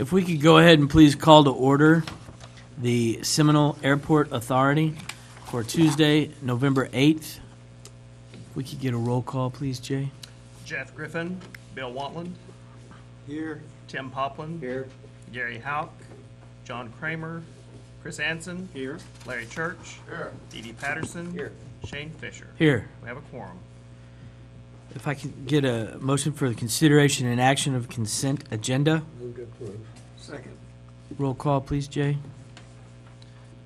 If we could go ahead and please call to order the Seminole Airport Authority for Tuesday, November 8th. If we could get a roll call, please, Jay. Jeff Griffin, Bill Wantland. Here. Tim Poplin. Here. Gary Hauk, John Kramer, Chris Anson. Here. Larry Church. Here. Dee Dee Patterson. Here. Shane Fisher. Here. We have a quorum. If I could get a motion for the consideration and action of consent agenda. Move to approve. Second. Roll call, please, Jay.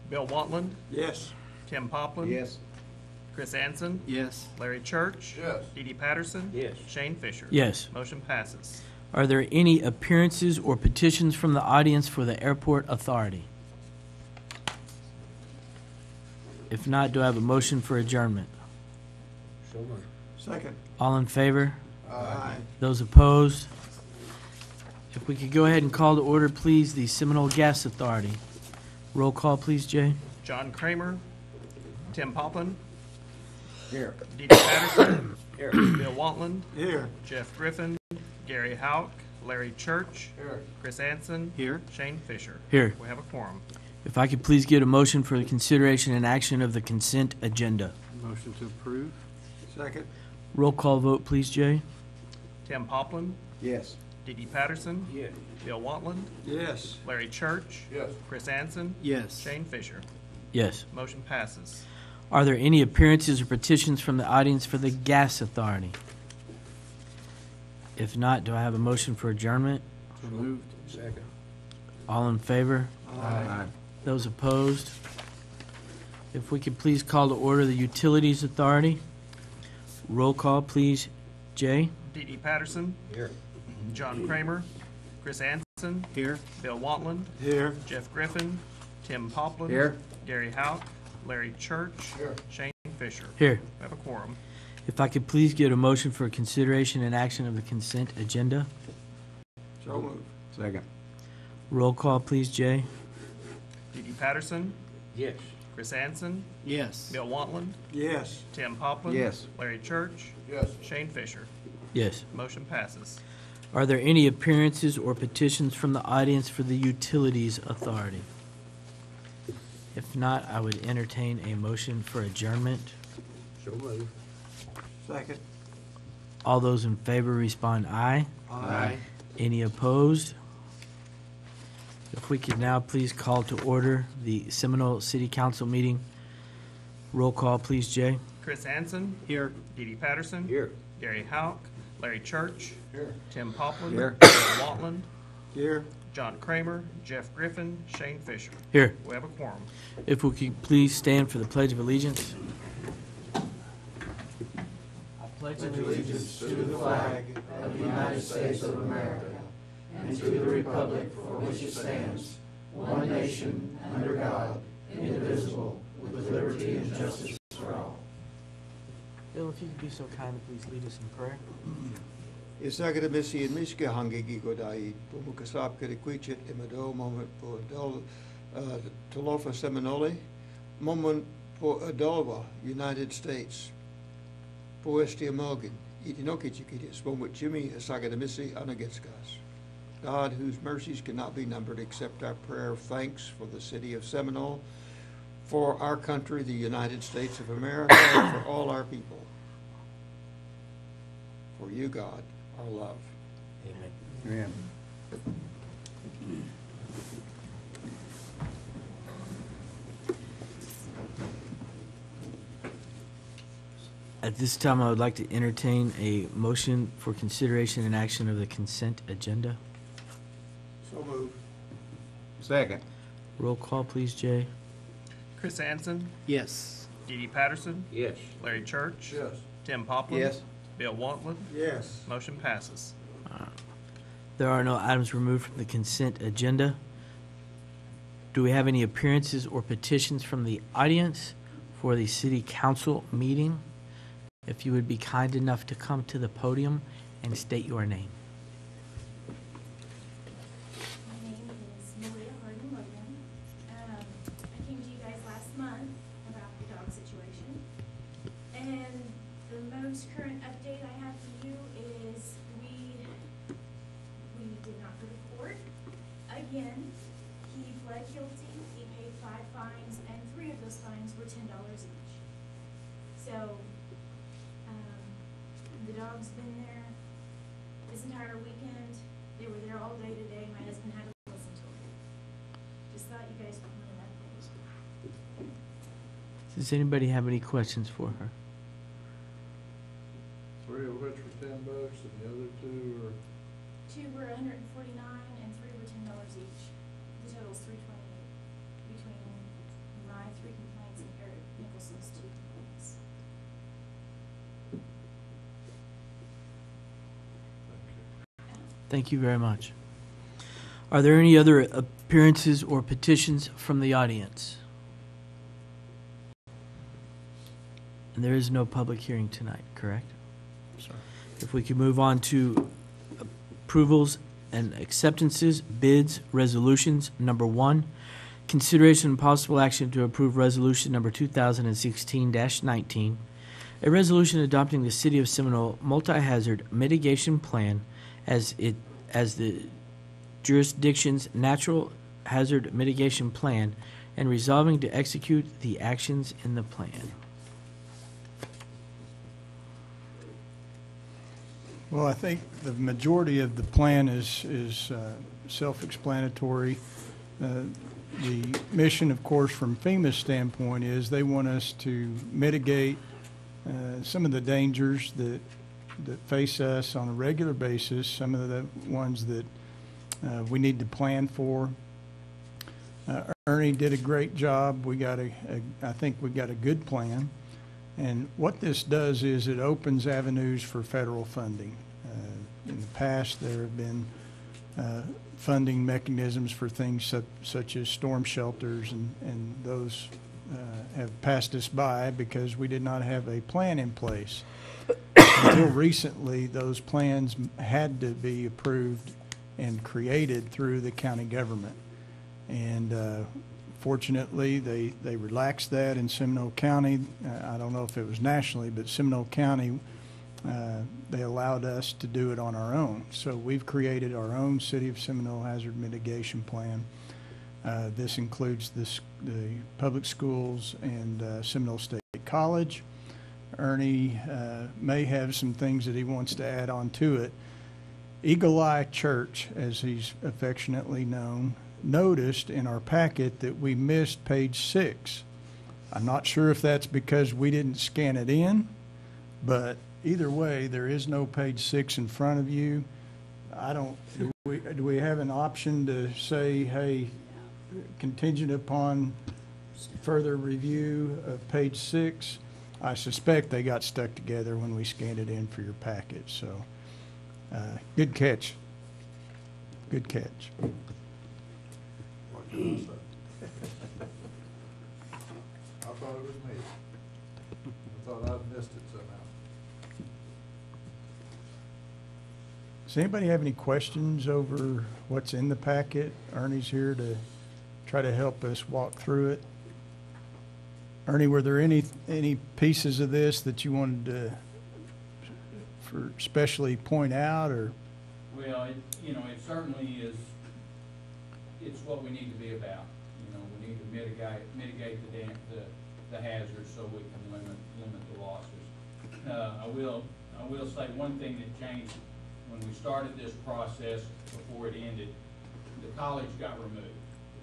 Bill Wantland, Yes. Tim Poplin. Yes. Chris Anson. Yes. Larry Church. Yes. Dee Dee Patterson. Yes. Shane Fisher. Yes. Motion passes. Are there any appearances or petitions from the audience for the Airport Authority? If not, do I have a motion for adjournment? So moved. Second. All in favor? Aye. Those opposed? If we could go ahead and call to order, please, the Seminole Gas Authority. Roll call, please, Jay. John Kramer, Tim Poplin, Here. Dee Dee Patterson. Here. Bill Wantland, Here. Jeff Griffin, Gary Hauk, Larry Church, Here. Chris Anson. Here. Shane Fisher. Here. We have a quorum. If I could please get a motion for the consideration and action of the consent agenda. Motion to approve. Second. Roll call vote, please, Jay. Tim Poplin, Yes. Dee Dee Patterson, Yes. Bill Wantland, Yes. Larry Church, Yes. Chris Anson, Yes. Shane Fisher. Yes. Motion passes. Are there any appearances or petitions from the audience for the Gas Authority? If not, do I have a motion for adjournment? So moved. Second. All in favor? Aye. Those opposed? If we could please call to order the Utilities Authority. Roll call, please, Jay. Dee Dee Patterson, Here. John Kramer, Chris Anson, Here. Bill Wantland, Here. Jeff Griffin, Tim Poplin, Here. Gary Hauk, Larry Church, Here. Shane Fisher. Here. We have a quorum. If I could please get a motion for consideration and action of the consent agenda. So moved. Second. Roll call, please, Jay. Dee Dee Patterson, Yes. Chris Anson, Yes. Bill Wantland, Yes. Tim Poplin, Yes. Larry Church, Yes. Shane Fisher. Yes. Motion passes. Are there any appearances or petitions from the audience for the Utilities Authority? If not, I would entertain a motion for adjournment. So moved. Second. All those in favor respond aye. Aye. Any opposed? If we could now please call to order the Seminole City Council meeting. Roll call, please, Jay. Chris Anson, Here. Dee Dee Patterson, Here. Gary Hauk, Larry Church, Here. Tim Poplin, Here. Bill Wantland, Here. John Kramer, Jeff Griffin, Shane Fisher. Here. We have a quorum. If we could please stand for the Pledge of Allegiance. I pledge allegiance to the flag of the United States of America and to the republic for which it stands, one nation, under God, indivisible, with liberty and justice for all. Bill, if you could be so kind to please lead us in prayer. Isagada misi in miska hangigi godai pumukasap kirikwichet imado moment po adol Tolofa Seminole moment po Adolva United States po Estia Morgan Itinoki Chiquitis moment Jimmy Isagada misi anagetskas. God, whose mercies cannot be numbered, accept our prayer of thanks for the city of Seminole, for our country, the United States of America, and for all our people. For you, God, our love. Amen. Amen. At this time, I would like to entertain a motion for consideration and action of the consent agenda. So moved. Second. Roll call, please, Jay. Chris Anson, Yes. Dee Dee Patterson, Yes. Larry Church, Yes. Tim Poplin, Yes. Bill Wantland. Yes. Motion passes. There are no items removed from the consent agenda. Do we have any appearances or petitions from the audience for the city council meeting? If you would be kind enough to come to the podium and state your name. My name is Maria Hardin-Logan. I came to you guys last month about the dog situation. And the most current update I have for you is we did not go to court. again, he pled guilty, he paid 5 fines, and 3 of those fines were $10 each. So, the dog's been there this entire weekend. They were there all day today. My husband had to listen to them. Just thought you guys would want an update. Does anybody have any questions for her? 3 of which were $10 and the other 2 are, 2 were $149 and 3 were $10 each. The total's $328 between my 3 complaints and Eric Nicholson's 2 complaints. Thank you very much. Are there any other appearances or petitions from the audience? And there is no public hearing tonight, correct? Sorry. If we could move on to approvals and acceptances, bids, resolutions. Number 1, consideration and possible action to approve resolution number 2016-19, a resolution adopting the City of Seminole multi-hazard mitigation plan as the jurisdiction's natural hazard mitigation plan and resolving to execute the actions in the plan. Well, I think the majority of the plan is self-explanatory. The mission, of course, from FEMA's standpoint is they want us to mitigate some of the dangers that face us on a regular basis, some of the ones that we need to plan for. Ernie did a great job. I think we got a good plan. And what this does is it opens avenues for federal funding. In the past, there have been funding mechanisms for things such as storm shelters, and those have passed us by because we did not have a plan in place. Until recently, those plans had to be approved and created through the county government. And fortunately, they relaxed that in Seminole County. I don't know if it was nationally, but Seminole County, they allowed us to do it on our own. So we've created our own City of Seminole Hazard Mitigation Plan. This includes the public schools and Seminole State College. Ernie may have some things that he wants to add on to it. Eagle Eye Church, as he's affectionately known, noticed in our packet that we missed page 6. I'm not sure if that's because we didn't scan it in, but either way, there is no page 6 in front of you. Do we have an option to say, hey, contingent upon further review of page 6? I suspect they got stuck together when we scanned it in for your packet. So, good catch. Good catch. what can I say? I thought it was me. I thought I'd missed it somehow. Does anybody have any questions over what's in the packet? Ernie's here to try to help us walk through it. Ernie, were there any pieces of this that you wanted to especially point out, or? Well, it certainly is, it's what we need to be about. We need to mitigate the hazards so we can limit the losses. I will say one thing that changed when we started this process before it ended. The college got removed.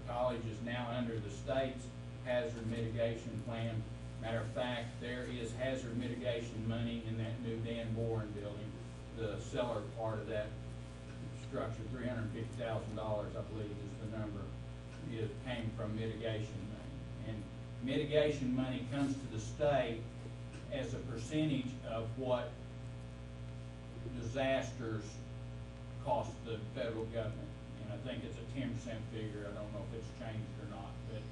The college is now under the state's hazard mitigation plan. Matter of fact, there is hazard mitigation money in that new Dan Boren building. The cellar part of that structure, $350,000, I believe is the number, came from mitigation money. And mitigation money comes to the state as a percentage of what disasters cost the federal government. And I think it's a 10% figure. I don't know if it's changed or not. But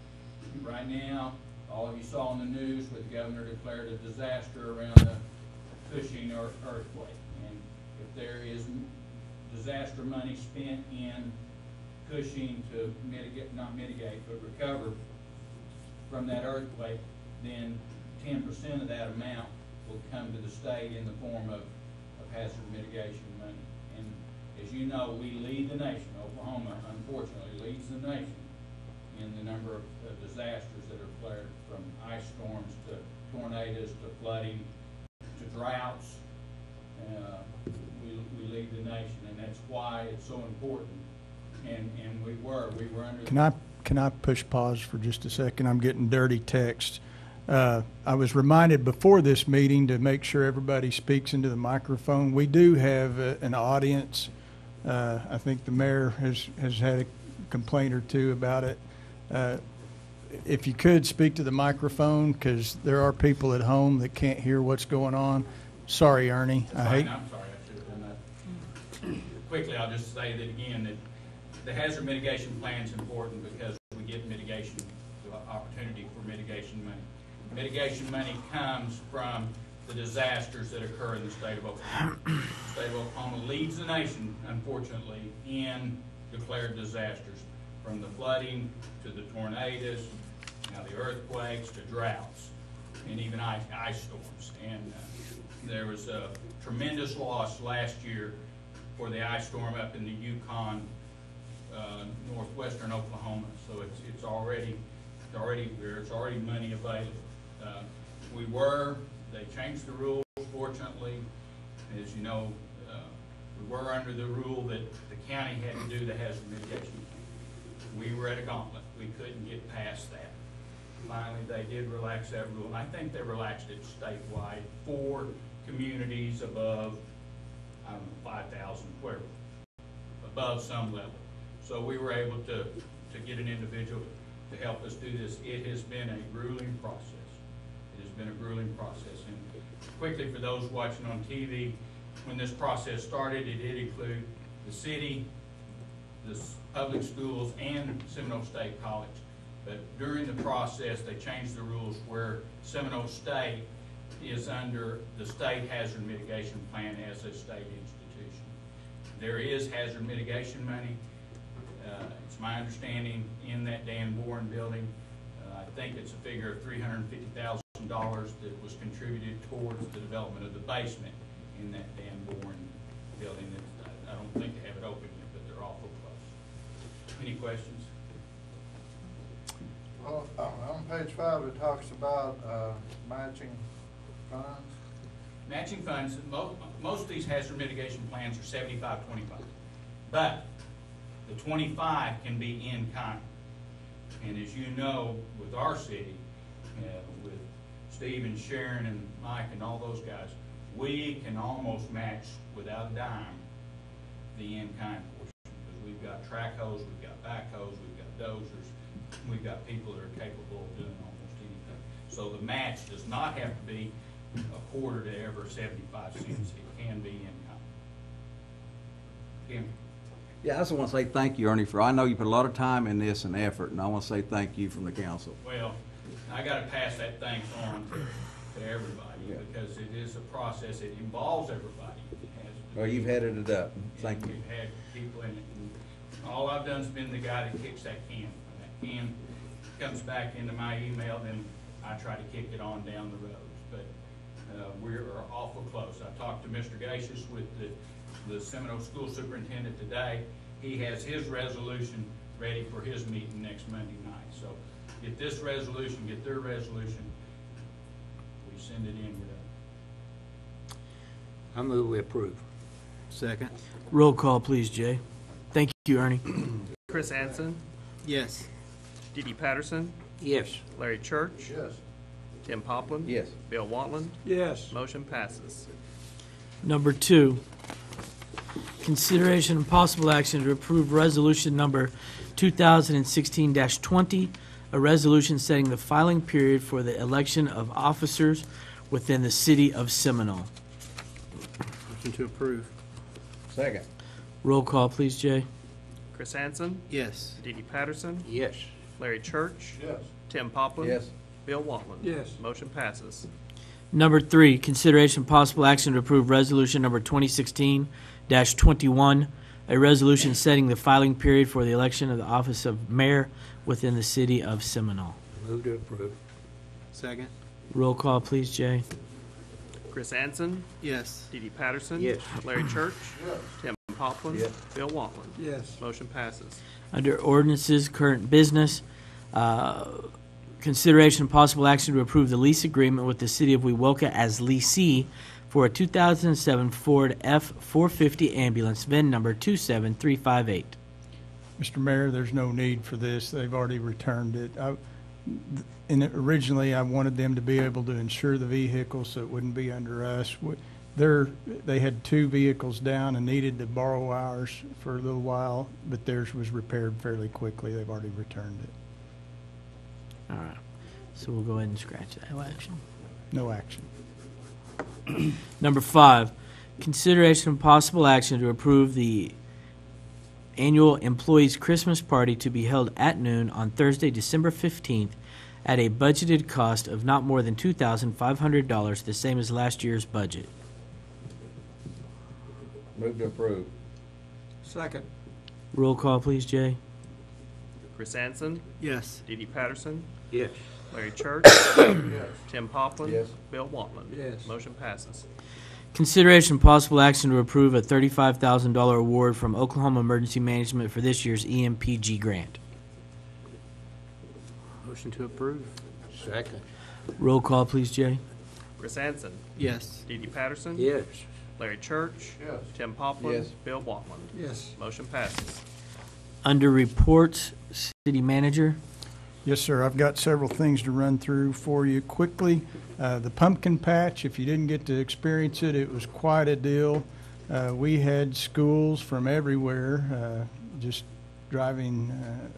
right now, all of you saw in the news where the governor declared a disaster around the Cushing earthquake. And if there is disaster money spent in Cushing to not mitigate, but recover from that earthquake, then 10% of that amount will come to the state in the form of hazard mitigation money. And as you know, we lead the nation. Oklahoma, unfortunately, leads in the number of disasters that are flared, from ice storms to tornadoes to flooding to droughts. We lead the nation, and that's why it's so important. And we were under. Can I push pause for just a second? I'm getting dirty texts. I was reminded before this meeting to make sure everybody speaks into the microphone. We do have an audience. I think the mayor has had a complaint or two about it. If you could speak to the microphone, because there are people at home that can't hear what's going on. Sorry, Ernie. I'm sorry, I should have done that. Quickly, I'll just say that again, that the hazard mitigation plan is important because we get mitigation, the opportunity for mitigation money. Mitigation money comes from the disasters that occur in the state of Oklahoma. The state of Oklahoma leads the nation, unfortunately, in declared disasters, from the flooding to the tornadoes, now the earthquakes to droughts, and even ice storms. And there was a tremendous loss last year for the ice storm up in the Yukon, northwestern Oklahoma. So it's already money available. They changed the rules, fortunately. As you know, we were under the rule that the county had to do the hazard mitigation plan. We were at a gauntlet. We couldn't get past that. Finally, they did relax that rule, and I think they relaxed it statewide for communities above, 5,000, whatever, above some level. So we were able to get an individual to help us do this. It has been a grueling process. It has been a grueling process. And quickly, for those watching on TV, when this process started, it did include the city, the public schools, and Seminole State College. But during the process, they changed the rules where Seminole State is under the state hazard mitigation plan as a state institution. There is hazard mitigation money. It's my understanding in that Dan Boren building, I think it's a figure of $350,000 that was contributed towards the development of the basement in that Dan Boren building. I don't think they have it open yet, but they're awful close. Any questions? Well, on page 5, it talks about matching funds. Matching funds, most of these hazard mitigation plans are 75-25, but the 25 can be in kind. And as you know, with our city, with Steve and Sharon and Mike and all those guys, we can almost match without a dime the in-kind portion. Because we've got track hose, we've got backhoes, we've got dozers, we've got people that are capable of doing almost anything. So the match does not have to be a quarter to ever 75 cents. It can be in-kind. Tim? Yeah, I just want to say thank you, Ernie, I know you put a lot of time in this and effort, and I want to say thank you from the council. Well, I got to pass that thanks on to everybody, because it is a process. It involves everybody. Well, you've headed it up. Thank you. We've had people in it. And all I've done is been the guy that kicks that can. When that can comes back into my email, then I try to kick it on down the road. But we're awful close. I talked to Mr. Gacious with the Seminole School Superintendent today. He has his resolution ready for his meeting next Monday night. So get this resolution, get their resolution, we send it in with it. I move we approve. Second. Roll call, please, Jay. Thank you, Ernie. Chris Anson, Yes. Dee Dee Patterson, Yes. Larry Church, Yes. Tim Poplin. Yes. Bill Watland. Yes. Motion passes. Number 2, consideration and possible action to approve resolution number 2016-20, a resolution setting the filing period for the election of officers within the city of Seminole. Motion to approve. Second. Roll call, please, Jay. Chris Anson, Yes. Dee Dee Patterson, Yes. Larry Church, Yes. Tim Poplin. Yes. Bill Watland. Yes. Motion passes. Number 3, consideration and possible action to approve resolution number 2016-21, a resolution setting the filing period for the election of the office of mayor within the city of Seminole. Move to approve. Second. Roll call, please, Jay. Chris Anson, Yes. Dee Dee Patterson. Yes. Larry Church, Yes. Tim Poplin. Yes. Bill Watland. Yes. Motion passes. Under ordinances, current business, Consideration and possible action to approve the lease agreement with the City of Wewoka as leasee for a 2007 Ford F-450 ambulance, VIN number 27358. Mr. Mayor, there's no need for this. They've already returned it. Originally, I wanted them to be able to insure the vehicle so it wouldn't be under us. They had 2 vehicles down and needed to borrow ours for a little while, but theirs was repaired fairly quickly. They've already returned it. All right. So we'll go ahead and scratch that. No action. No action. Number 5, consideration and possible action to approve the annual employees Christmas party to be held at noon on Thursday, December 15th at a budgeted cost of not more than $2,500, the same as last year's budget. Move to approve. Second. Roll call, please, Jay. Chris Anson, Yes. Dee Dee Patterson, Yes. Larry Church, Yes. Tim Poplin. Yes. Bill Waltman. Yes. Motion passes. Consideration and possible action to approve a $35,000 award from Oklahoma Emergency Management for this year's EMPG grant. Motion to approve. Second. Roll call, please, Jay. Chris Anson, Yes. Dee Dee Patterson. Yes. Larry Church. Yes. Tim Poplin. Yes. Bill Waltman. Yes. Motion passes. Under reports, City Manager. Yes, sir. I've got several things to run through for you quickly. The pumpkin patch, if you didn't get to experience it, it was quite a deal. We had schools from everywhere just driving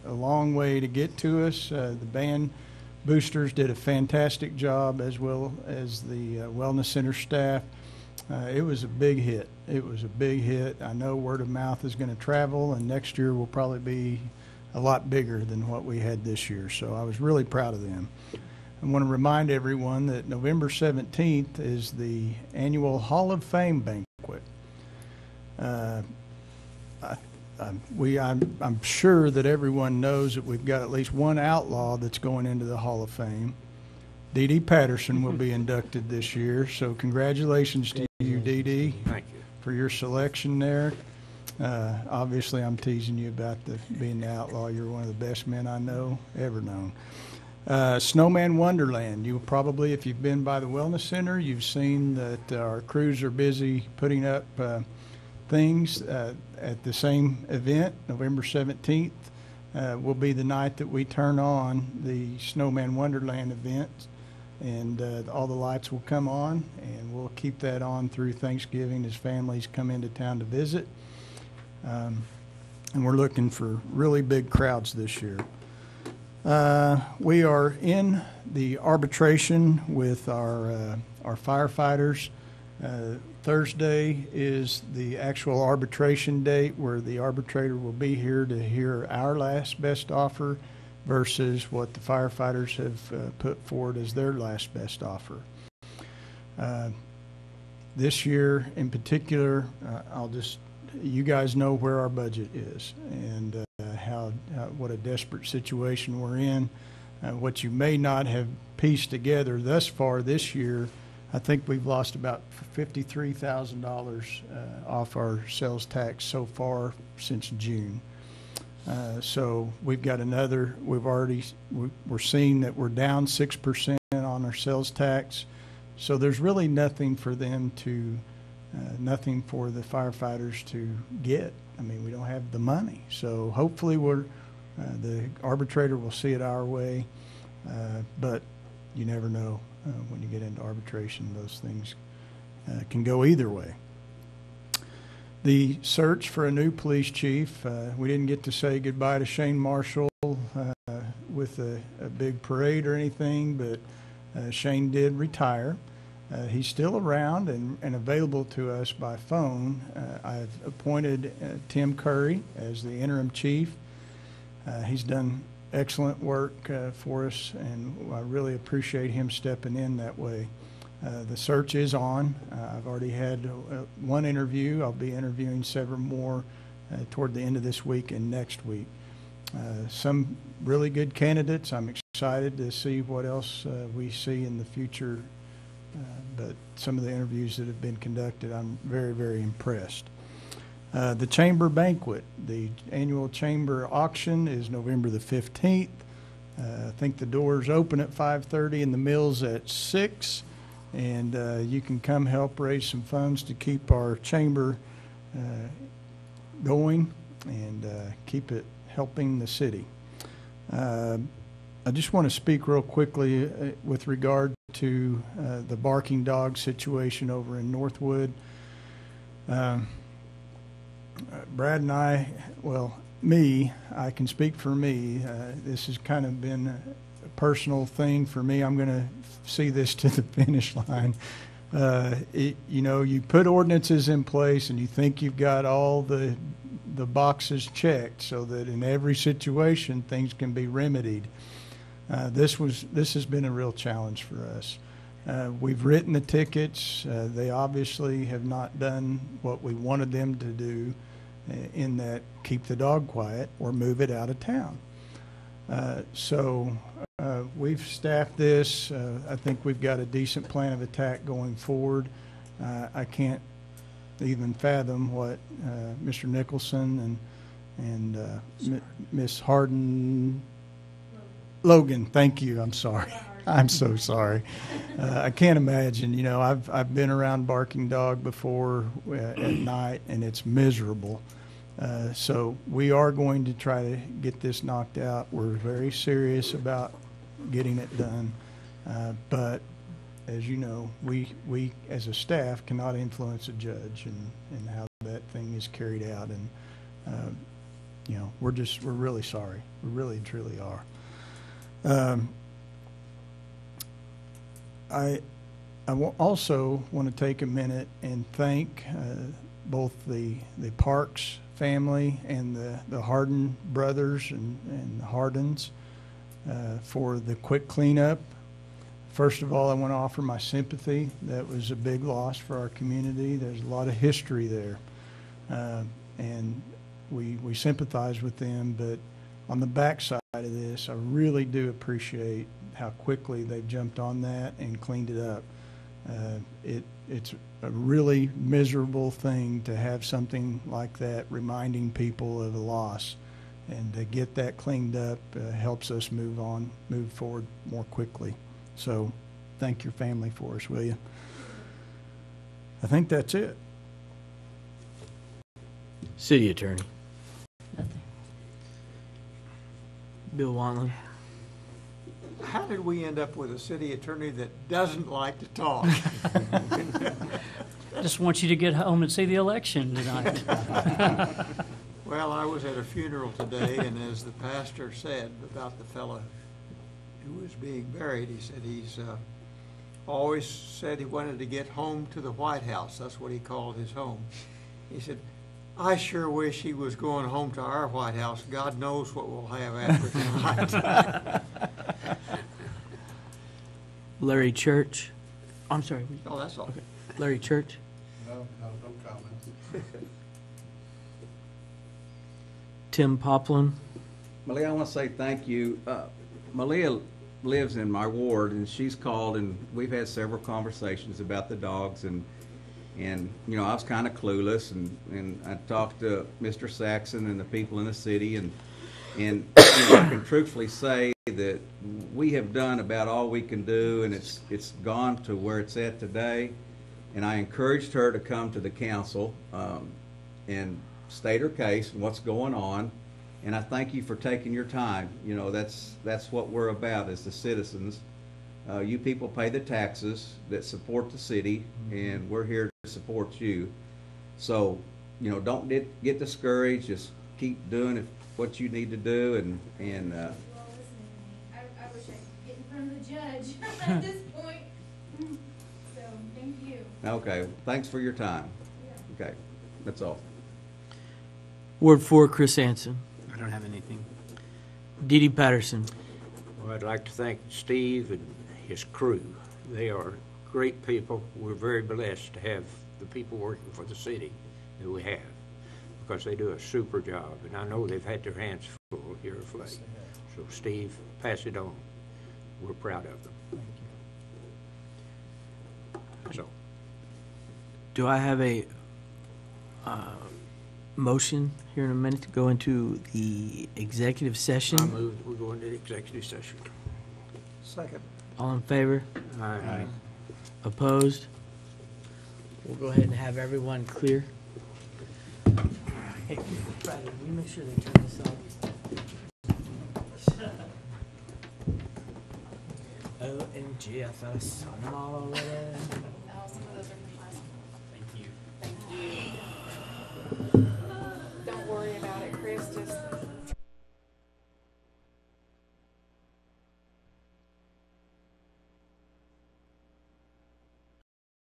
a long way to get to us. The band boosters did a fantastic job, as well as the Wellness Center staff. It was a big hit. It was a big hit. I know word of mouth is going to travel, and next year will probably be a lot bigger than what we had this year. So I was really proud of them. I want to remind everyone that November 17th is the annual Hall of Fame banquet. I'm sure that everyone knows that we've got at least one outlaw that's going into the Hall of Fame. Dee Dee Patterson will be inducted this year, so congratulations to you, Dee Dee, Thank you. for your selection there. Obviously, I'm teasing you about being the outlaw. You're one of the best men I know, ever known. Snowman Wonderland. You probably, if you've been by the Wellness Center, you've seen that our crews are busy putting up things at the same event. November 17th will be the night that we turn on the Snowman Wonderland event, and all the lights will come on, and we'll keep that on through Thanksgiving as families come into town to visit. And we're looking for really big crowds this year. We are in the arbitration with our firefighters. Thursday is the actual arbitration date where the arbitrator will be here to hear our last best offer versus what the firefighters have put forward as their last best offer. This year in particular, you guys know where our budget is and what a desperate situation we're in. What you may not have pieced together thus far this year, I think we've lost about $53,000 off our sales tax so far since June. So we've got we're seeing that we're down 6% on our sales tax. So there's really nothing for nothing for the firefighters to get. I mean, we don't have the money. So hopefully the arbitrator will see it our way. But you never know when you get into arbitration. Those things can go either way. The search for a new police chief, we didn't get to say goodbye to Shane Marshall with a big parade or anything, but Shane did retire. He's still around and available to us by phone. I've appointed Tim Curry as the interim chief. He's done excellent work for us, and I really appreciate him stepping in that way. The search is on. I've already had one interview. I'll be interviewing several more toward the end of this week and next week. Some really good candidates. I'm excited to see what else we see in the future. But some of the interviews that have been conducted, I'm very, very impressed. The Chamber Banquet, the annual Chamber auction is November the 15th. I think the doors open at 5:30 and the mill's at 6. And you can come help raise some funds to keep our chamber going and keep it helping the city. I just want to speak real quickly with regard to the barking dog situation over in Northwood. Brad and I, well, I can speak for me. This has kind of been a personal thing for me. I'm going to see this to the finish line. You put ordinances in place and you think you've got all the boxes checked so that in every situation things can be remedied. This has been a real challenge for us. We've written the tickets. They obviously have not done what we wanted them to do, in that keep the dog quiet or move it out of town. So we've staffed this. I think we've got a decent plan of attack going forward. I can't even fathom what Mr. Nicholson and Miss Logan, thank you. I'm sorry. I'm so sorry. I can't imagine. I've been around barking dog before at night, and it's miserable. So we are going to try to get this knocked out. We're very serious about getting it done. But as you know, we as a staff cannot influence a judge and how that thing is carried out. And we're really sorry. We really and truly are. I also want to take a minute and thank both the Parks family and the Harden brothers and the Hardens for the quick cleanup. First of all, I want to offer my sympathy. That was a big loss for our community. There's a lot of history there, and we sympathize with them. But on the backside of this, I really do appreciate how quickly they've jumped on that and cleaned it up. It's a really miserable thing to have something like that reminding people of a loss, and to get that cleaned up helps us move forward more quickly. So thank your family for us, will you? I think that's it. City Attorney. Bill Wantley. How did we end up with a city attorney that doesn't like to talk? I just want you to get home and see the election tonight. Well, I was at a funeral today, and as the pastor said about the fellow who was being buried, he said he's always said he wanted to get home to the White House. That's what he called his home. He said, I sure wish he was going home to our White House. God knows what we'll have after tonight. Larry Church. I'm sorry. Oh, that's all. Okay. Larry Church. No comments. Tim Poplin. Malia, I want to say thank you. Malia lives in my ward, and she's called, and we've had several conversations about the dogs, and I was kind of clueless, and I talked to Mr. Saxon and the people in the city, and I can truthfully say that we have done about all we can do, and it's gone to where it's at today. And I encouraged her to come to the council and state her case and what's going on. And I thank you for taking your time. That's what we're about as the citizens. You people pay the taxes that support the city, and we're here to support you. So, don't get discouraged. Just keep doing what you need to do, and You all listening to me. I wish I could get in front of the judge at this point. So, thank you. Okay. Thanks for your time. Yeah. Okay, that's all. Ward 4, Chris Anson. I don't have anything. Dee Dee Patterson. Well, I'd like to thank Steve and his crew. They are great people. We're very blessed to have the people working for the city that we have, because they do a super job, and I know they've had their hands full here of late. So Steve, pass it on. We're proud of them. So, Do I have a motion here in a minute to go into the executive session. I move that we go into the executive session. Second. All in favor? Aye. Opposed? We'll go ahead and have everyone clear. Hey, Bradley, will you make sure they turn this off? OMG, I thought I saw them all over there. Oh, some of those are